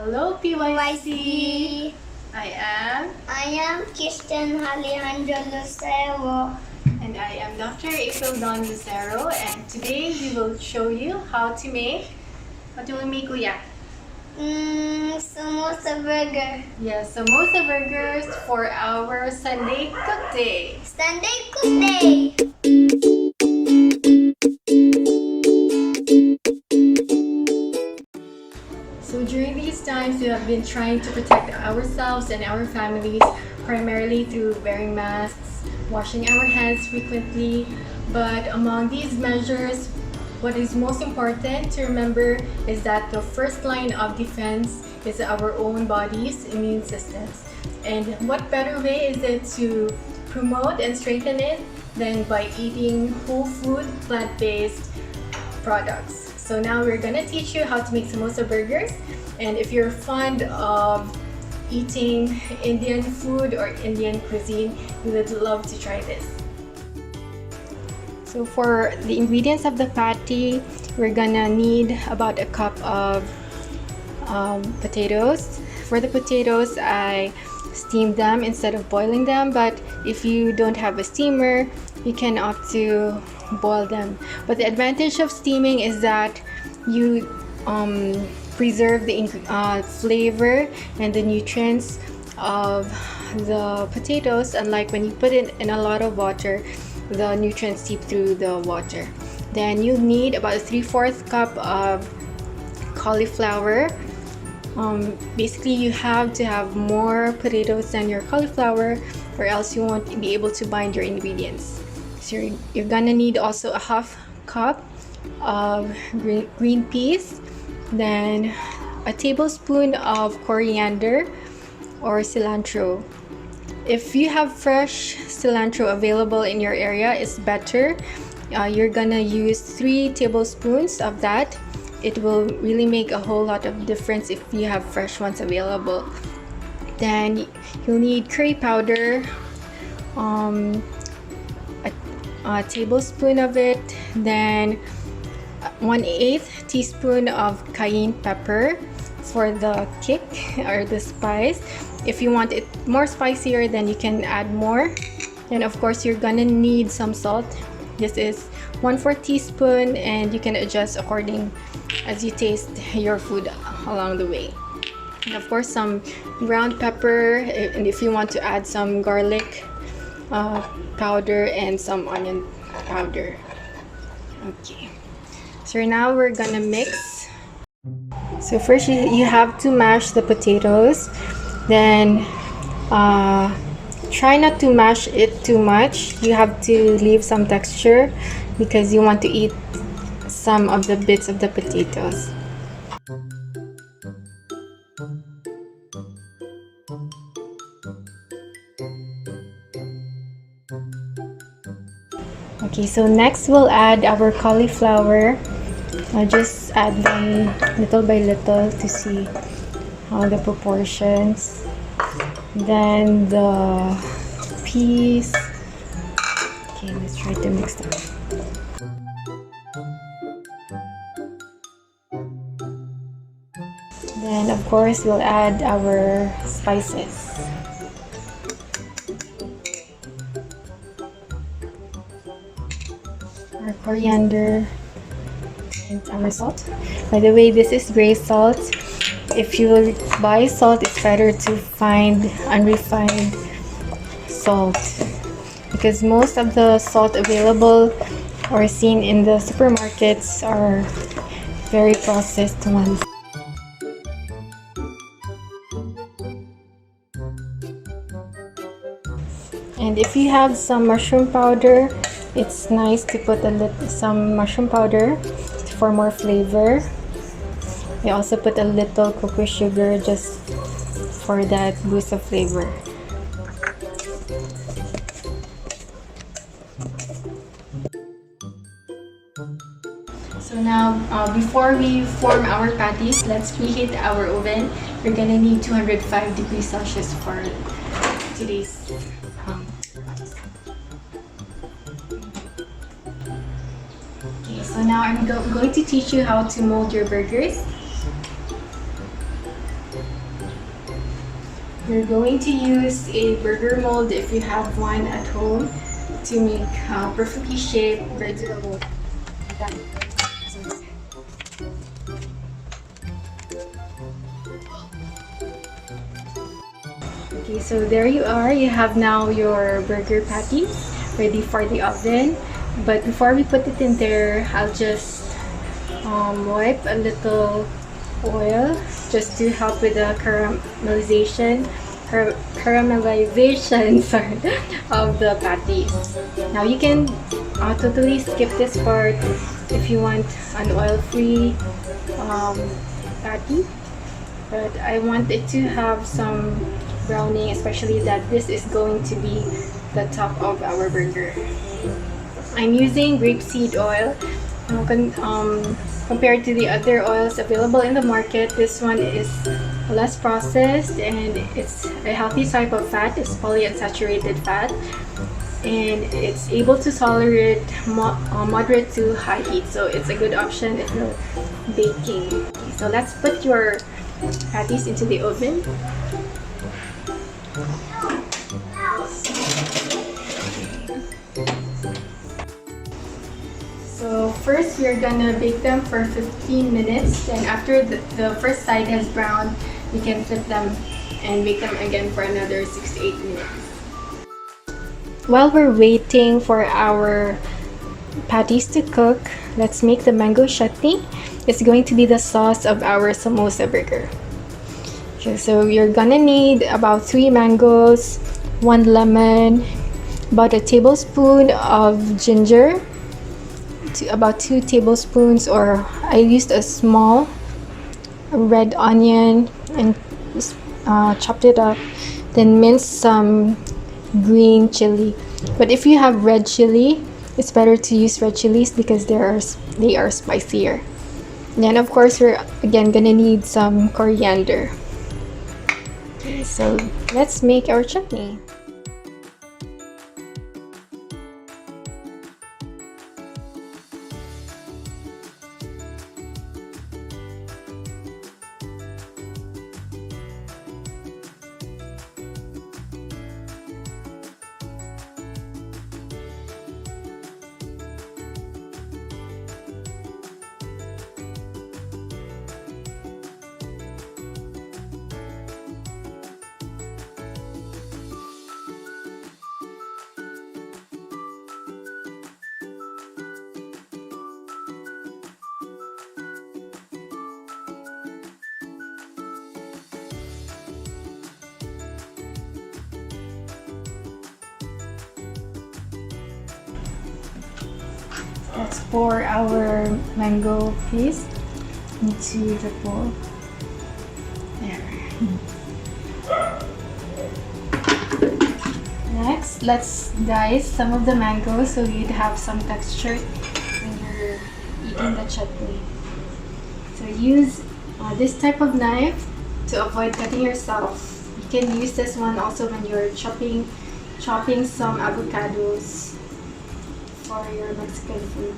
Hello, PYC. YC. I am Kirsten Alejandro Lucero. And I am Doctor April Dawn Lucero, and today we will show you how to make. What do we make, Kuya? Samosa burger. Yes, samosa burgers for our Sunday cook day. Sunday cook day. So during these times, we have been trying to protect ourselves and our families, primarily through wearing masks, washing our hands frequently. But among these measures, what is most important to remember is that the first line of defense is our own body's immune systems. And what better way is it to promote and strengthen it than by eating whole food, plant-based products. So now we're gonna teach you how to make samosa burgers, and if you're fond of eating Indian food or Indian cuisine, you would love to try this. So for the ingredients of the patty, we're gonna need about a cup of potatoes. For the potatoes, I steamed them instead of boiling them, but if you don't have a steamer, you can opt to boil them. But the advantage of steaming is that you preserve the flavor and the nutrients of the potatoes, unlike when you put it in a lot of water, the nutrients seep through the water. Then you need about 3/4 cup of cauliflower. Basically, you have to have more potatoes than your cauliflower, or else you won't be able to bind your ingredients. So you're gonna need also a 1/2 cup of green peas, then a tablespoon of coriander or cilantro. If you have fresh cilantro available in your area, it's better. You're gonna use 3 tablespoons of that. It will really make a whole lot of difference if you have fresh ones available. Then you'll need curry powder, a tablespoon of it, then 1/8 teaspoon of cayenne pepper for the kick or the spice. If you want it more spicier, then you can add more. And of course, you're gonna need some salt. This is 1/4 teaspoon, and you can adjust according as you taste your food along the way. And of course, some ground pepper, and if you want to add some garlic powder and some onion powder. Okay, so now we're gonna mix. So first you have to mash the potatoes, then try not to mash it too much. You have to leave some texture because you want to eat some of the bits of the potatoes. Okay, so next we'll add our cauliflower. I'll just add them little by little to see how the proportions. Then the peas. Okay, let's try to mix them. Then of course we'll add our spices. Our coriander and our salt. By the way, this is gray salt. If you buy salt, it's better to find unrefined salt, because most of the salt available or seen in the supermarkets are very processed ones. And if you have some mushroom powder, it's nice to put some mushroom powder for more flavor. I also put a little cocoa sugar just for that boost of flavor. So now, before we form our patties, let's preheat our oven. We're gonna need 205 degrees Celsius for today's Okay, so now I'm going to teach you how to mold your burgers. You're going to use a burger mold if you have one at home to make perfectly shaped burger mold. Okay, so there you are. You have now your burger patties ready for the oven. But before we put it in there, I'll just wipe a little oil just to help with the caramelization sorry, of the patties. Now you can totally skip this part if you want an oil-free patty, but I want it to have some browning, especially that this is going to be the top of our burger. I'm using grapeseed oil. Compared to the other oils available in the market, this one is less processed and it's a healthy type of fat. It's polyunsaturated fat and it's able to tolerate moderate to high heat, so it's a good option if you're baking. Okay, so let's put your patties into the oven. So first we're gonna bake them for 15 minutes. Then after the first side has browned, we can flip them and bake them again for another 6 to 8 minutes. While we're waiting for our patties to cook, let's make the mango chutney. It's going to be the sauce of our samosa burger. Okay, so you're gonna need about 3 mangoes, 1 lemon, about a tablespoon of ginger, about 2 tablespoons, or I used a small red onion and chopped it up, then minced some green chili. But if you have red chili, it's better to use red chilies because they are spicier. And then of course we're again gonna need some coriander. Okay, so let's make our chutney. Let's pour our mango paste into the bowl. There. Next, let's dice some of the mango so you'd have some texture when you're eating the chutney. So use this type of knife to avoid cutting yourself. You can use this one also when you're chopping some avocados for your Mexican food.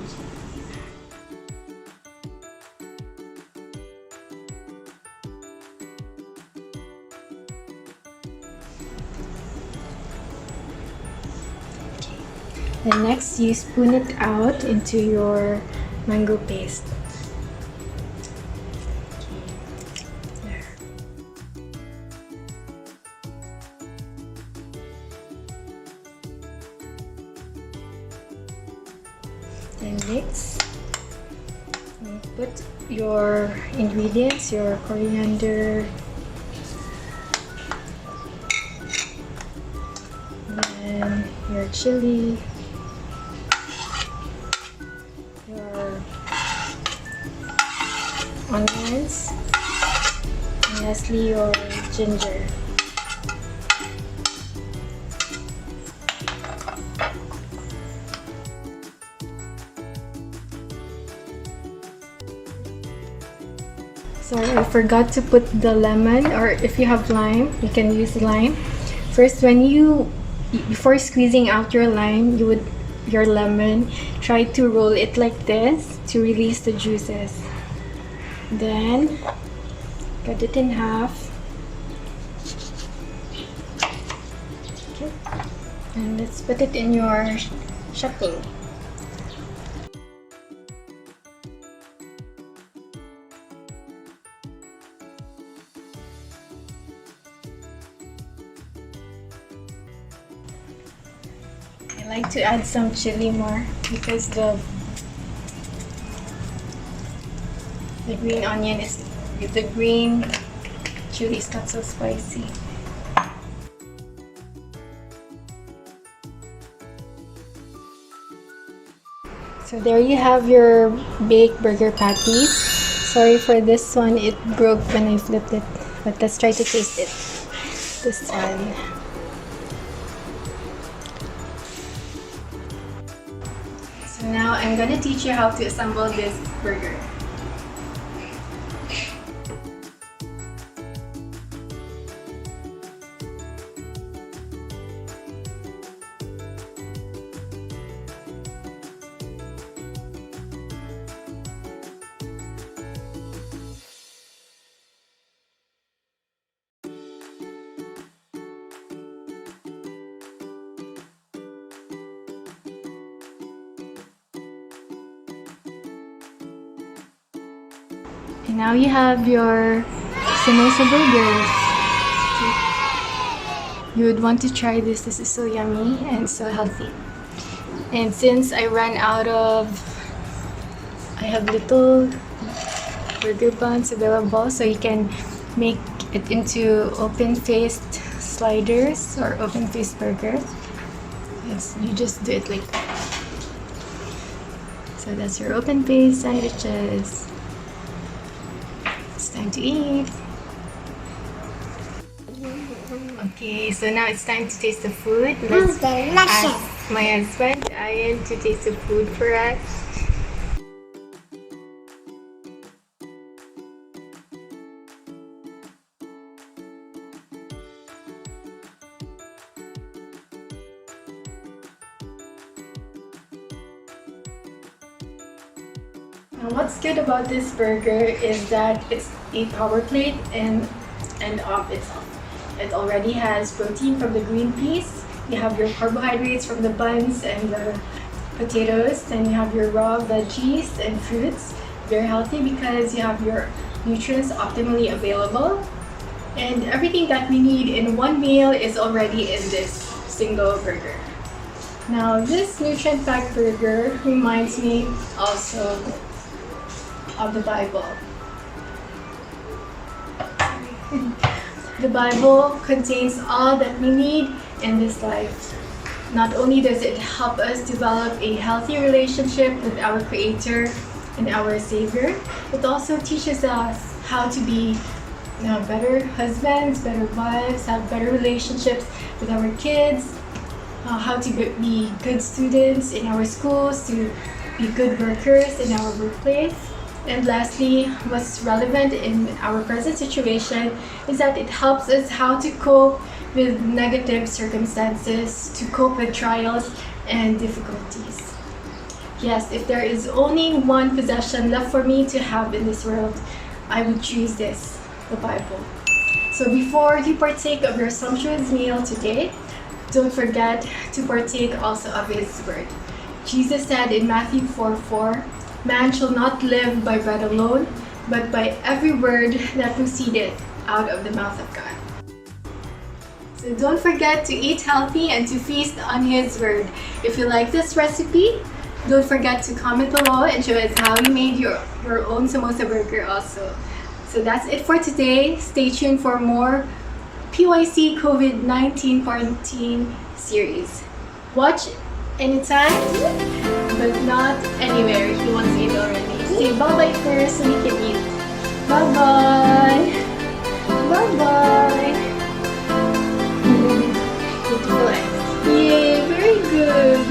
Okay. And next you spoon it out into your mango paste. Then mix and put your ingredients, your coriander, then your chili, your onions, and lastly your ginger. Sorry, I forgot to put the lemon, or if you have lime, you can use lime. First, before squeezing out your lemon, try to roll it like this to release the juices. Then, cut it in half. And let's put it in your shopping. I like to add some chili more because the green onion is, the green chili is not so spicy. So there you have your baked burger patties. Sorry for this one, it broke when I flipped it, but let's try to taste it. This one. So now I'm gonna teach you how to assemble this burger. And now you have your Samosa burgers. You would want to try this. This is so yummy and so healthy. And since I ran out of, I have little burger buns available, so you can make it into open-faced sliders or open-faced burgers. Yes, you just do it like that. So that's your open-faced sandwiches. It's time to eat. Okay, so now it's time to taste the food. Let's ask my husband, Ian, to taste the food for us. Now what's good about this burger is that it's a power plate and of itself. It already has protein from the green peas. You have your carbohydrates from the buns and the potatoes. Then you have your raw veggies and fruits. Very healthy because you have your nutrients optimally available. And everything that we need in one meal is already in this single burger. Now this nutrient-packed burger reminds me also of the Bible. The Bible contains all that we need in this life. Not only does it help us develop a healthy relationship with our Creator and our Savior, it also teaches us how to be better husbands, better wives, have better relationships with our kids, how to be good students in our schools, to be good workers in our workplace. And lastly, what's relevant in our present situation is that it helps us how to cope with negative circumstances, to cope with trials and difficulties. Yes, if there is only one possession left for me to have in this world, I would choose this, the Bible. So before you partake of your sumptuous meal today, don't forget to partake also of His Word. Jesus said in Matthew 4:4, "Man shall not live by bread alone, but by every word that proceedeth out of the mouth of God." So don't forget to eat healthy and to feast on His Word. If you like this recipe, don't forget to comment below and show us how you made your own samosa burger also. So that's it for today. Stay tuned for more PYC COVID-19 quarantine series. Watch anytime, but not anywhere. He wants to eat already. Say bye-bye first so we can eat. Bye-bye. Bye-bye. Beautiful eyes. Yay, very good.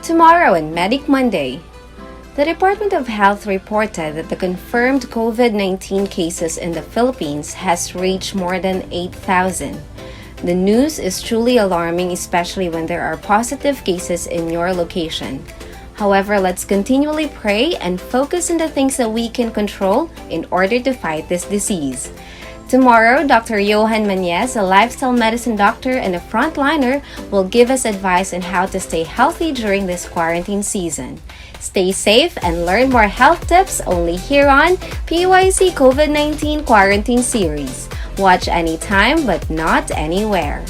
Tomorrow on Medic Monday, the Department of Health reported that the confirmed COVID-19 cases in the Philippines has reached more than 8,000. The news is truly alarming, especially when there are positive cases in your location. However, let's continually pray and focus on the things that we can control in order to fight this disease. Tomorrow, Dr. Johan Mañez, a lifestyle medicine doctor and a frontliner, will give us advice on how to stay healthy during this quarantine season. Stay safe and learn more health tips only here on PYC COVID-19 Quarantine Series. Watch anytime but not anywhere.